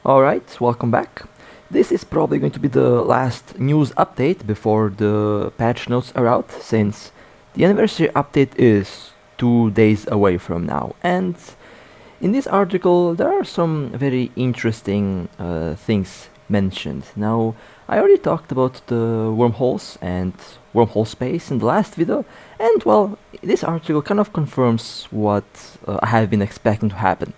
Alright, welcome back. This is probably going to be the last news update before the patch notes are out, since the anniversary update is 2 days away from now. And in this article, there are some very interesting things mentioned. Now, I already talked about the wormholes and wormhole space in the last video, and well, this article kind of confirms what I have been expecting to happen.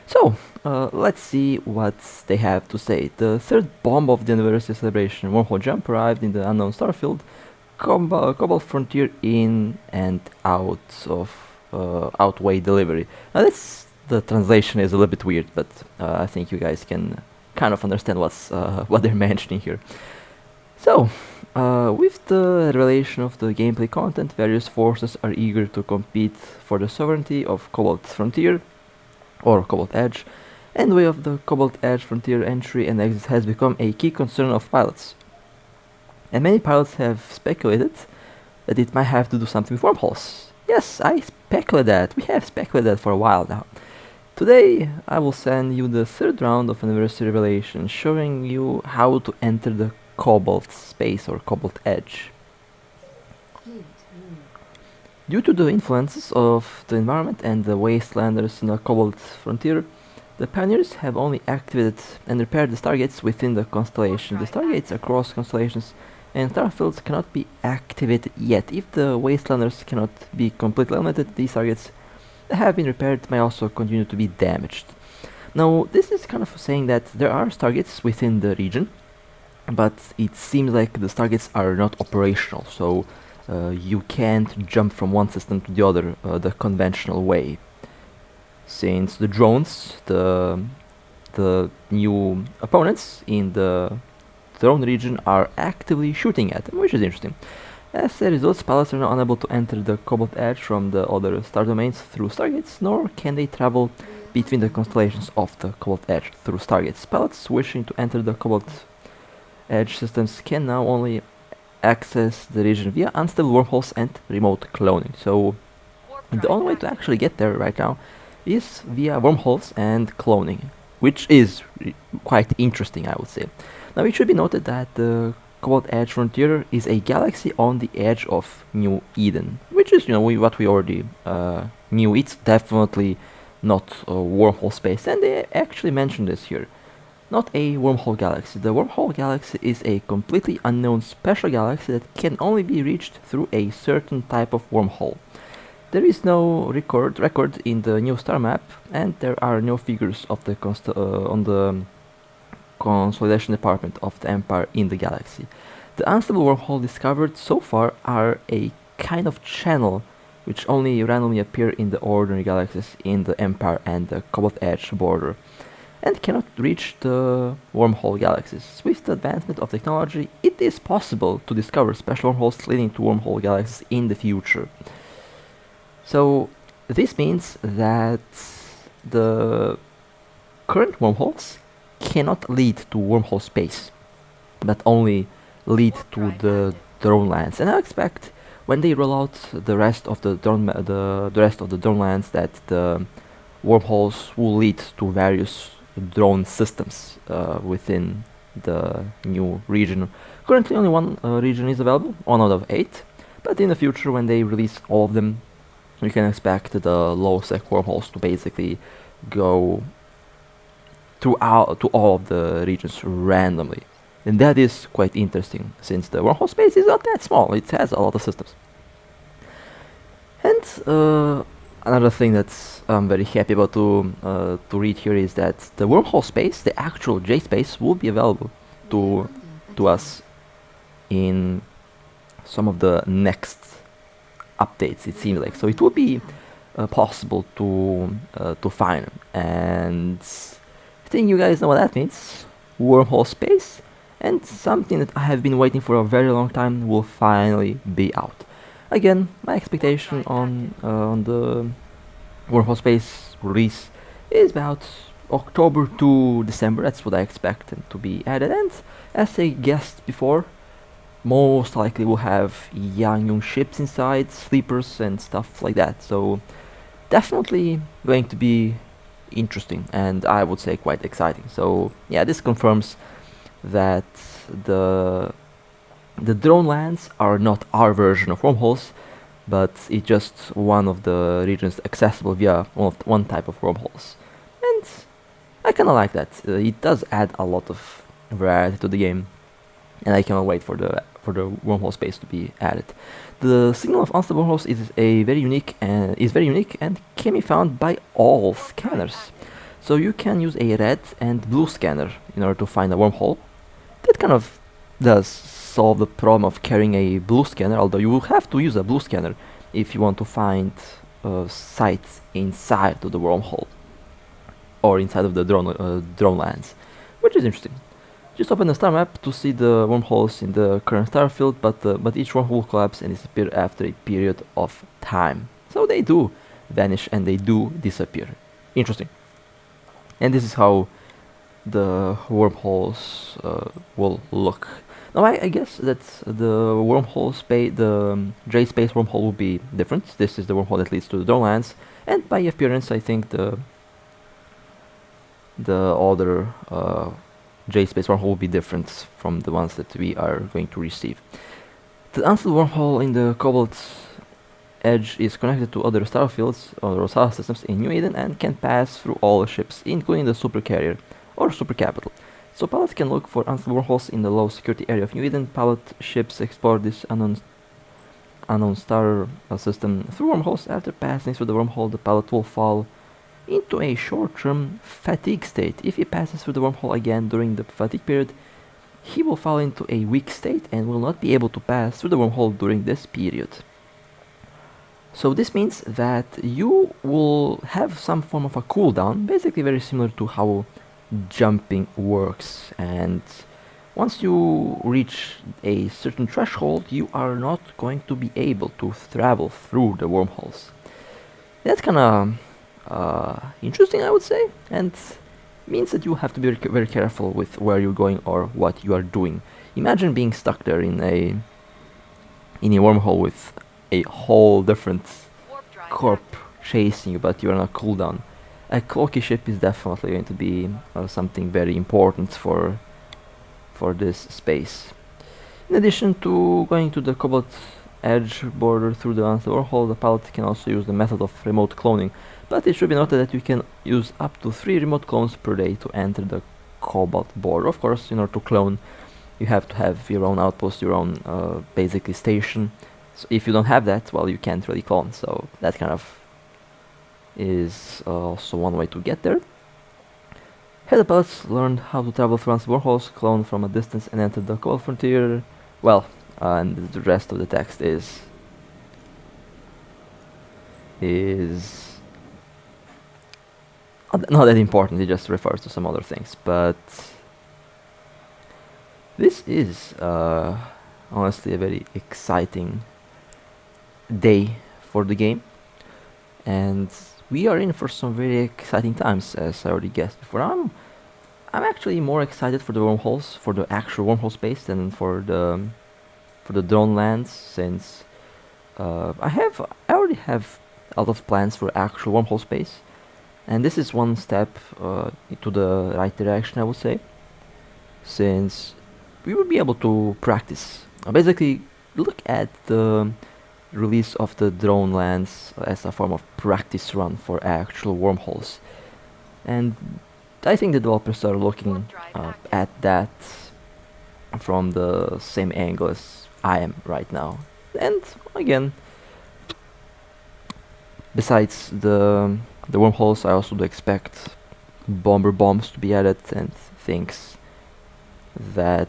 So, let's see what they have to say. The third bomb of the anniversary celebration, Wormhole Jump, arrived in the unknown starfield. Cobalt Frontier in and out of outweigh delivery. Now the translation is a little bit weird, but I think you guys can kind of understand what they're mentioning here. So, with the revelation of the gameplay content, various forces are eager to compete for the sovereignty of Cobalt Frontier, or Cobalt Edge, and the way of the Cobalt Edge Frontier entry and exit has become a key concern of pilots. And many pilots have speculated that it might have to do something with wormholes. Yes, I speculate that. We have speculated that for a while now. Today, I will send you the third round of anniversary revelation, showing you how to enter the Cobalt space or Cobalt Edge. Due to the influences of the environment and the wastelanders in the Cobalt Frontier, the pioneers have only activated and repaired the stargates within the constellation. The stargates across constellations and starfields cannot be activated yet. If the wastelanders cannot be completely eliminated, these targets that have been repaired may also continue to be damaged. Now, this is kind of saying that there are stargates within the region, but it seems like the stargates are not operational, so you can't jump from one system to the other the conventional way, since the drones, the new opponents in the drone region, are actively shooting at them, which is interesting. As a result, pilots are now unable to enter the Cobalt Edge from the other star domains through stargates, nor can they travel between the constellations of the Cobalt Edge through stargates. Pilots wishing to enter the Cobalt Edge systems can now only access the region via unstable wormholes and remote cloning. So the only way to actually get there right now is via wormholes and cloning, which is quite interesting, I would say. Now, it should be noted that the Cobalt Edge Frontier is a galaxy on the edge of New Eden, which is, what we already knew. It's definitely not a wormhole space, and they actually mentioned this here. Not a wormhole galaxy. The wormhole galaxy is a completely unknown special galaxy that can only be reached through a certain type of wormhole. There is no record in the new star map, and there are no figures of the on the consolidation department of the Empire in the galaxy. The unstable wormhole discovered so far are a kind of channel which only randomly appear in the ordinary galaxies in the Empire and the Cobalt Edge border, and cannot reach the wormhole galaxies. With the advancement of technology, it is possible to discover special wormholes leading to wormhole galaxies in the future. So this means that the current wormholes cannot lead to wormhole space, but only lead to the drone lands. And I expect when they roll out the rest of the drone lands that the wormholes will lead to various drone systems within the new region. Currently only one region is available, 1 out of 8, but in the future when they release all of them, you can expect the low-sec wormholes to basically go to all of the regions randomly. And that is quite interesting, since the wormhole space is not that small, it has a lot of systems. And another thing that I'm very happy about to read here is that the wormhole space, the actual J space, will be available to us in some of the next updates, it seems like. So it will be possible to find them, and I think you guys know what that means. Wormhole space, and something that I have been waiting for a very long time will finally be out. Again, my expectation on the wormhole space release is about October to December. That's what I expect them to be added, and as I guessed before, most likely we'll have young ships inside, sleepers and stuff like that. So definitely going to be interesting and I would say quite exciting. So yeah, this confirms that the the drone lands are not our version of wormholes, but it's just one of the regions accessible via one type of wormholes. And I kind of like that. It does add a lot of variety to the game, and I cannot wait for the wormhole space to be added. The signal of unstable wormholes is very unique and can be found by all scanners. So you can use a red and blue scanner in order to find a wormhole. That kind of does solve the problem of carrying a blue scanner, although you will have to use a blue scanner if you want to find sites inside of the wormhole or inside of the drone lands, which is interesting. Just open the star map to see the wormholes in the current star field, but each wormhole will collapse and disappear after a period of time. So they do vanish and they do disappear. Interesting. And this is how the wormholes will look. Now I guess that the wormhole space, the J space wormhole will be different. This is the wormhole that leads to the drone lands, and by appearance I think the other J space wormhole will be different from the ones that we are going to receive. The unstable wormhole in the Cobalt Edge is connected to other star fields or star systems in New Eden and can pass through all ships, including the super carrier or super capital. So pilots can look for unstable wormholes in the low security area of New Eden. Pilot ships explore this unknown star system through wormholes. After passing through the wormhole, the pilot will fall into a short-term fatigue state. If he passes through the wormhole again during the fatigue period, he will fall into a weak state and will not be able to pass through the wormhole during this period. So this means that you will have some form of a cooldown, basically very similar to how jumping works, and once you reach a certain threshold, you are not going to be able to travel through the wormholes. That's kinda interesting, I would say, and means that you have to be very careful with where you're going or what you are doing. Imagine being stuck there in a wormhole with a whole different corp chasing you, but you're on a cooldown. A cloaky ship is definitely going to be something very important for this space. In addition to going to the Cobalt Edge border through the unstable wormhole, the pilot can also use the method of remote cloning, but it should be noted that you can use up to 3 remote clones per day to enter the Cobalt border. Of course, in order to clone, you have to have your own outpost, your own basically station. So if you don't have that, well, you can't really clone, so that kind of is also one way to get there. Here the pilots learned how to travel through unstable wormholes, clone from a distance and enter the Cobalt frontier. Well, and the rest of the text is not that important, it just refers to some other things, but this is honestly a very exciting day for the game, and we are in for some very exciting times, as I already guessed before. I'm actually more excited for the wormholes, for the actual wormhole space, than for the drone lands, since I already have a lot of plans for actual wormhole space, and this is one step into the right direction, I would say, since we will be able to practice. Basically, look at the release of the drone lands as a form of practice run for actual wormholes, and I think the developers are looking at that from the same angle as I am right now. And again, besides the wormholes, I also do expect bomber bombs to be added and things that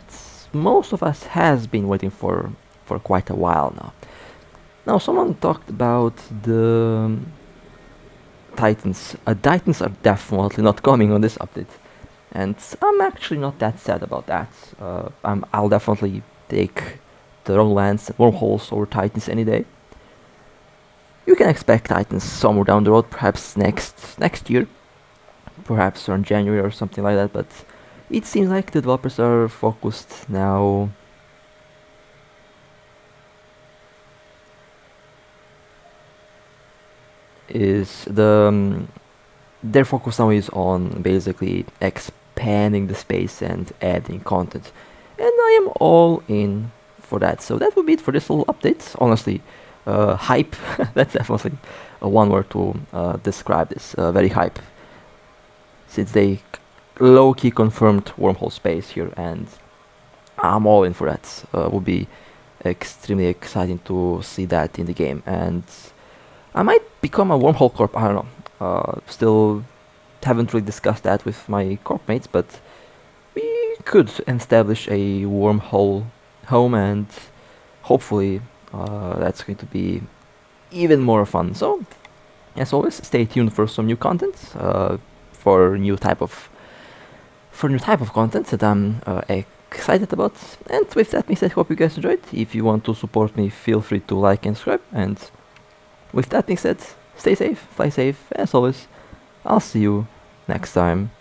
most of us has been waiting for quite a while now. Now, someone talked about the Titans. Titans are definitely not coming on this update, and I'm actually not that sad about that. I'll definitely take the drone lands and wormholes over Titans any day. You can expect Titans somewhere down the road, perhaps next year, perhaps around January or something like that, but it seems like the developers are focused now is the their focus now is on basically expanding the space and adding content, and I am all in for that. So that would be it for this little update. Honestly, hype. That's definitely one word to describe this. Very hype, since they low-key confirmed wormhole space here, and I'm all in for that. Would be extremely exciting to see that in the game, and I might become a wormhole corp. I don't know. Still haven't really discussed that with my corp mates, but we could establish a wormhole home, and hopefully that's going to be even more fun. So, as always, stay tuned for some new content, for new type of content that I'm excited about. And with that being said, hope you guys enjoyed. If you want to support me, feel free to like and subscribe. And with that being said, stay safe, fly safe. As always, I'll see you next time.